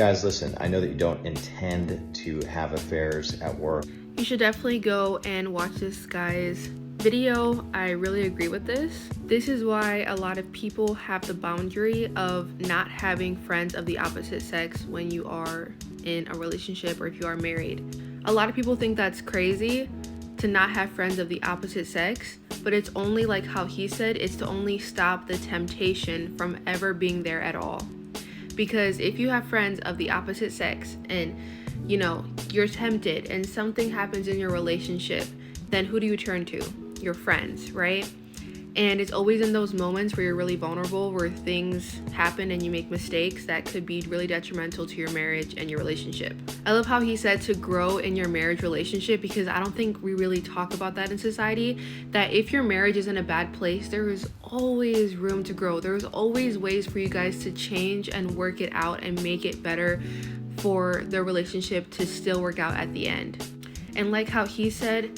guys, listen, I know that you don't intend to have affairs at work. You should definitely go and watch this guy's video. I really agree with this. This is why a lot of people have the boundary of not having friends of the opposite sex when you are in a relationship or if you are married. A lot of people think that's crazy to not have friends of the opposite sex, but it's only like how he said, it's to only stop the temptation from ever being there at all. Because if you have friends of the opposite sex and you're tempted and something happens in your relationship, then who do you turn to? Your friends, right? And it's always in those moments where you're really vulnerable, where things happen and you make mistakes that could be really detrimental to your marriage and your relationship. I love how he said to grow in your marriage relationship, because I don't think we really talk about that in society, that if your marriage is in a bad place, there is always room to grow. There's always ways for you guys to change and work it out and make it better for the relationship to still work out at the end. And like how he said,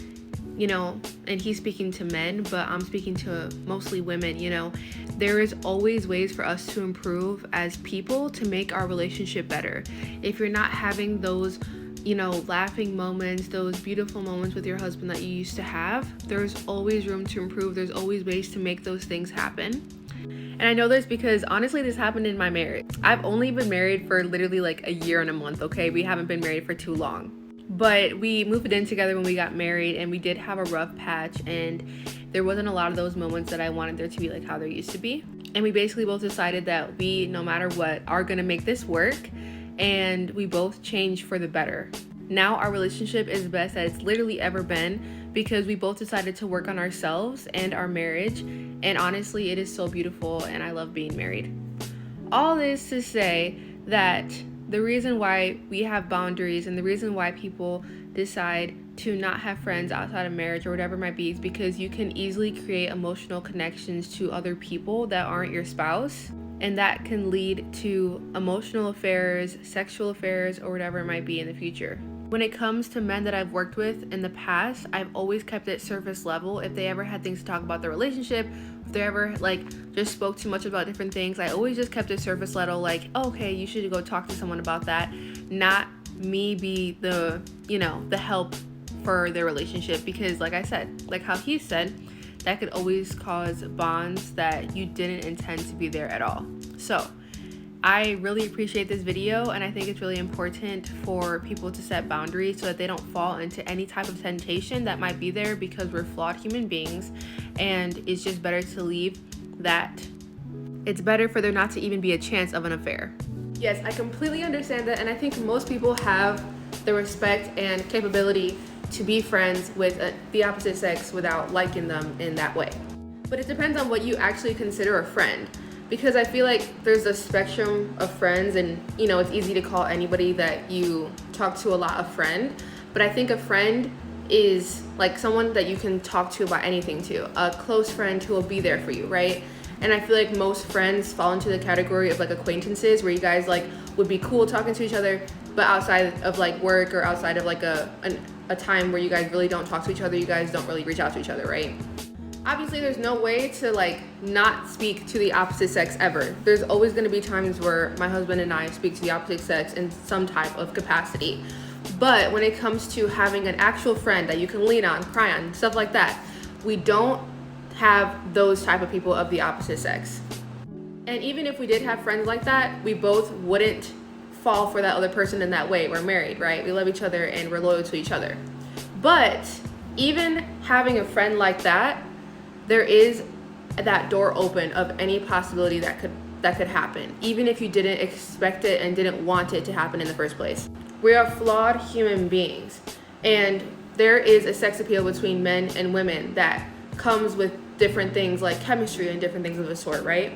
and he's speaking to men, but I'm speaking to mostly women, there is always ways for us to improve as people to make our relationship better. If you're not having those, laughing moments, those beautiful moments with your husband that you used to have, there's always room to improve. There's always ways to make those things happen. And I know this because honestly, this happened in my marriage. I've only been married for literally like a year and a month, okay? We haven't been married for too long. But we moved in together when we got married, and we did have a rough patch, and there wasn't a lot of those moments that I wanted there to be like how there used to be. And we basically both decided that we, no matter what, are gonna make this work, and we both changed for the better. Now our relationship is the best that it's literally ever been, because we both decided to work on ourselves and our marriage, and honestly, it is so beautiful, and I love being married. All this to say that the reason why we have boundaries and the reason why people decide to not have friends outside of marriage or whatever it might be is because you can easily create emotional connections to other people that aren't your spouse, and that can lead to emotional affairs, sexual affairs, or whatever it might be in the future. When it comes to men that I've worked with in the past, I've always kept it surface level. If they ever had things to talk about their relationship, if they ever just spoke too much about different things, I always just kept it surface level, like, okay, you should go talk to someone about that, not me be the help for their relationship. Because like I said, like how he said, that could always cause bonds that you didn't intend to be there at all. So I really appreciate this video, and I think it's really important for people to set boundaries so that they don't fall into any type of temptation that might be there, because we're flawed human beings, and it's just better to leave that. It's better for there not to even be a chance of an affair. Yes, I completely understand that, and I think most people have the respect and capability to be friends with the opposite sex without liking them in that way. But it depends on what you actually consider a friend. Because I feel like there's a spectrum of friends, and it's easy to call anybody that you talk to a lot a friend, but I think a friend is like someone that you can talk to about anything to, a close friend who will be there for you, right? And I feel like most friends fall into the category of like acquaintances, where you guys would be cool talking to each other, but outside of work or outside of a time where you guys really don't talk to each other, you guys don't really reach out to each other, right? Obviously, there's no way to not speak to the opposite sex ever. There's always going to be times where my husband and I speak to the opposite sex in some type of capacity. But when it comes to having an actual friend that you can lean on, cry on, stuff like that, we don't have those type of people of the opposite sex. And even if we did have friends like that, we both wouldn't fall for that other person in that way. We're married, right? We love each other and we're loyal to each other. But even having a friend like that, there is that door open of any possibility that could happen, even if you didn't expect it and didn't want it to happen in the first place. We are flawed human beings, and there is a sex appeal between men and women that comes with different things like chemistry and different things of the sort, right?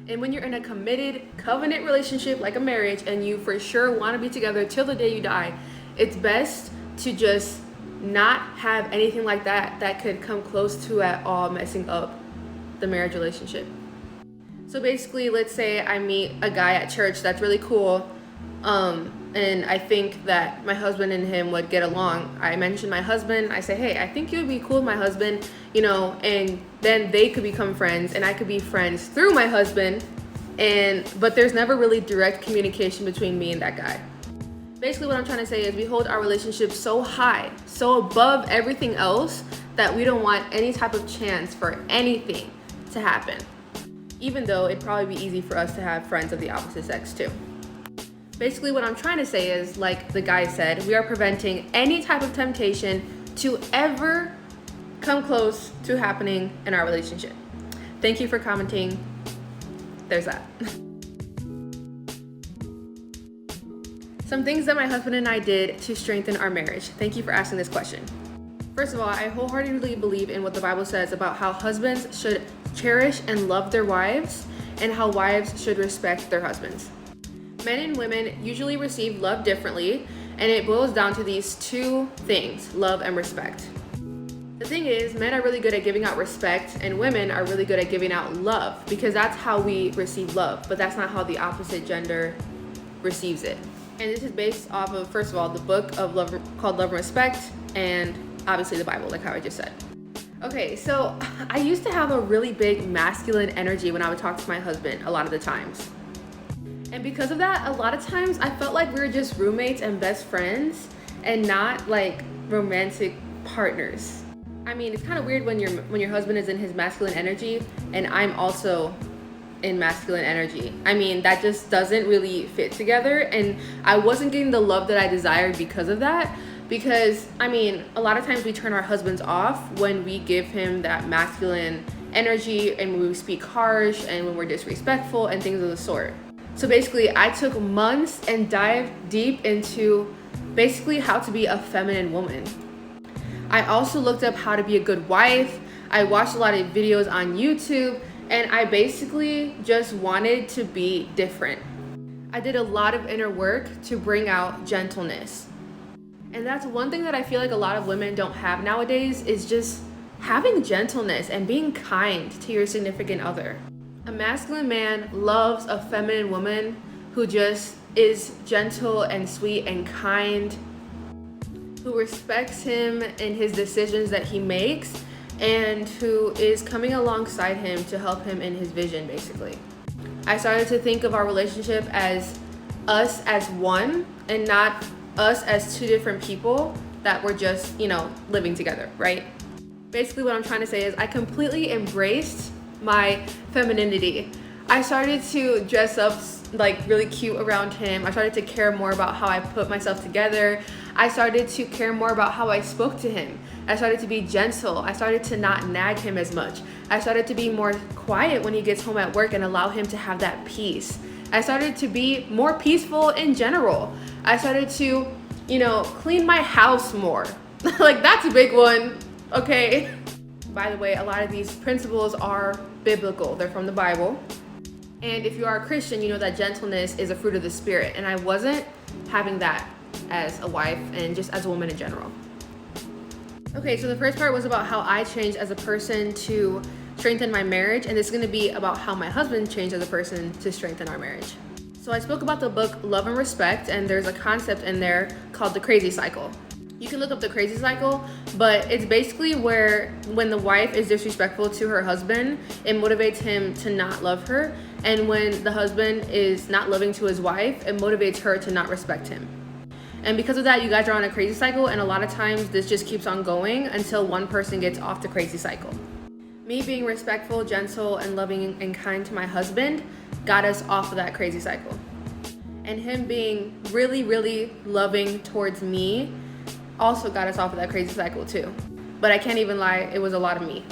And when you're in a committed covenant relationship like a marriage, and you for sure want to be together till the day you die, it's best to just not have anything like that could come close to at all messing up the marriage relationship. So basically, let's say I meet a guy at church that's really cool, and I think that my husband and him would get along. I mention my husband, I say, hey, I think you would be cool with my husband, and then they could become friends, and I could be friends through my husband but there's never really direct communication between me and that guy. Basically what I'm trying to say is we hold our relationship so high, so above everything else, that we don't want any type of chance for anything to happen, even though it'd probably be easy for us to have friends of the opposite sex too. Basically what I'm trying to say is, like the guy said, we are preventing any type of temptation to ever come close to happening in our relationship. Thank you for commenting. There's that. Some things that my husband and I did to strengthen our marriage. Thank you for asking this question. First of all, I wholeheartedly believe in what the Bible says about how husbands should cherish and love their wives, and how wives should respect their husbands. Men and women usually receive love differently, and it boils down to these two things: love and respect. The thing is, men are really good at giving out respect, and women are really good at giving out love, because that's how we receive love, but that's not how the opposite gender receives it. And this is based off of, first of all, the book of love called Love and Respect, and obviously the Bible, like how I just said. Okay, so I used to have a really big masculine energy when I would talk to my husband a lot of the times. And because of that, a lot of times I felt like we were just roommates and best friends and not like romantic partners. I mean, it's kind of weird when your husband is in his masculine energy and I'm also in masculine energy. I mean, that just doesn't really fit together, and I wasn't getting the love that I desired because of that. Because, I mean, a lot of times we turn our husbands off when we give him that masculine energy, and when we speak harsh, and when we're disrespectful, and things of the sort. So basically, I took months and dived deep into basically how to be a feminine woman. I also looked up how to be a good wife. I watched a lot of videos on YouTube, and I basically just wanted to be different. I did a lot of inner work to bring out gentleness. And that's one thing that I feel like a lot of women don't have nowadays, is just having gentleness and being kind to your significant other. A masculine man loves a feminine woman who just is gentle and sweet and kind, who respects him in his decisions that he makes, and who is coming alongside him to help him in his vision, basically. I started to think of our relationship as us as one, and not us as two different people that were just, living together, right? Basically what I'm trying to say is I completely embraced my femininity. I started to dress up like really cute around him. I started to care more about how I put myself together. I started to care more about how I spoke to him. I started to be gentle. I started to not nag him as much. I started to be more quiet when he gets home at work and allow him to have that peace. I started to be more peaceful in general. I started to, clean my house more. Like, that's a big one, okay? By the way, a lot of these principles are biblical. They're from the Bible. And if you are a Christian, you know that gentleness is a fruit of the Spirit. And I wasn't having that as a wife and just as a woman in general. Okay, so the first part was about how I changed as a person to strengthen my marriage, and this is going to be about how my husband changed as a person to strengthen our marriage. So I spoke about the book Love and Respect, and there's a concept in there called the crazy cycle. You can look up the crazy cycle, but it's basically where when the wife is disrespectful to her husband, it motivates him to not love her, and when the husband is not loving to his wife, it motivates her to not respect him. And because of that, you guys are on a crazy cycle, and a lot of times this just keeps on going until one person gets off the crazy cycle. Me being respectful, gentle, and loving and kind to my husband got us off of that crazy cycle. And him being really, really loving towards me also got us off of that crazy cycle too. But I can't even lie, it was a lot of me.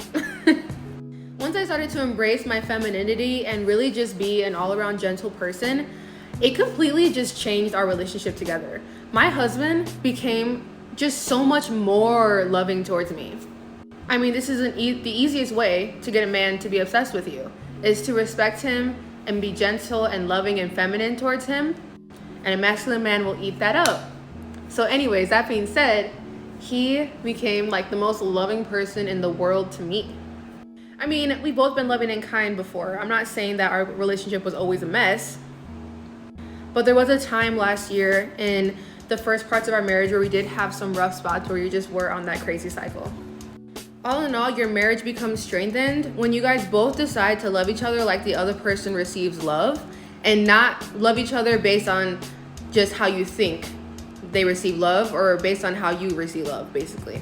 Once I started to embrace my femininity and really just be an all-around gentle person, it completely just changed our relationship together. My husband became just so much more loving towards me. I mean, this is the easiest way to get a man to be obsessed with you, is to respect him and be gentle and loving and feminine towards him, and a masculine man will eat that up. So anyways, that being said, he became like the most loving person in the world to me. I mean, we've both been loving and kind before. I'm not saying that our relationship was always a mess, but there was a time last year in the first parts of our marriage where we did have some rough spots where we just were on that crazy cycle. All in all, your marriage becomes strengthened when you guys both decide to love each other like the other person receives love, and not love each other based on just how you think they receive love or based on how you receive love, basically.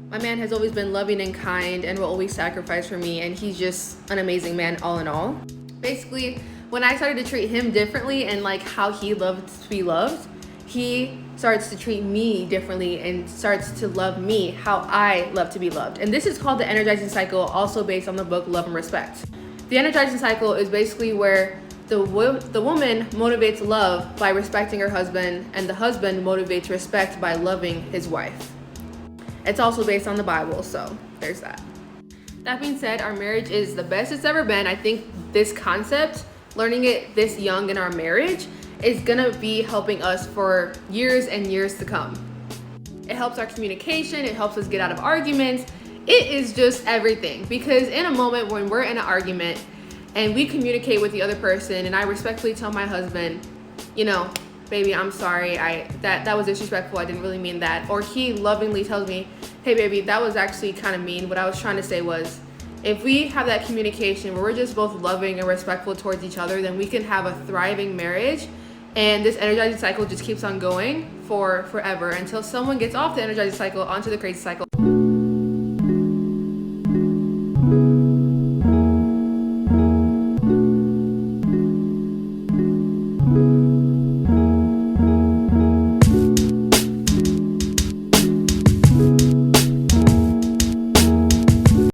My man has always been loving and kind and will always sacrifice for me, and he's just an amazing man all in all. Basically, when I started to treat him differently and like how he loved to be loved, he starts to treat me differently and starts to love me how I love to be loved. And this is called the energizing cycle, also based on the book Love and Respect. The energizing cycle is basically where the woman motivates love by respecting her husband, and the husband motivates respect by loving his wife. It's also based on the Bible, so there's that. That being said, our marriage is the best it's ever been. I think this concept, learning it this young in our marriage, is gonna be helping us for years and years to come. It helps our communication, it helps us get out of arguments. It is just everything, because in a moment when we're in an argument and we communicate with the other person, and I respectfully tell my husband, you know, baby, I'm sorry, that was disrespectful, I didn't really mean that. Or he lovingly tells me, hey baby, that was actually kind of mean. What I was trying to say was, if we have that communication where we're just both loving and respectful towards each other, then we can have a thriving marriage. And this energizing cycle just keeps on going for forever until someone gets off the energizing cycle onto the crazy cycle.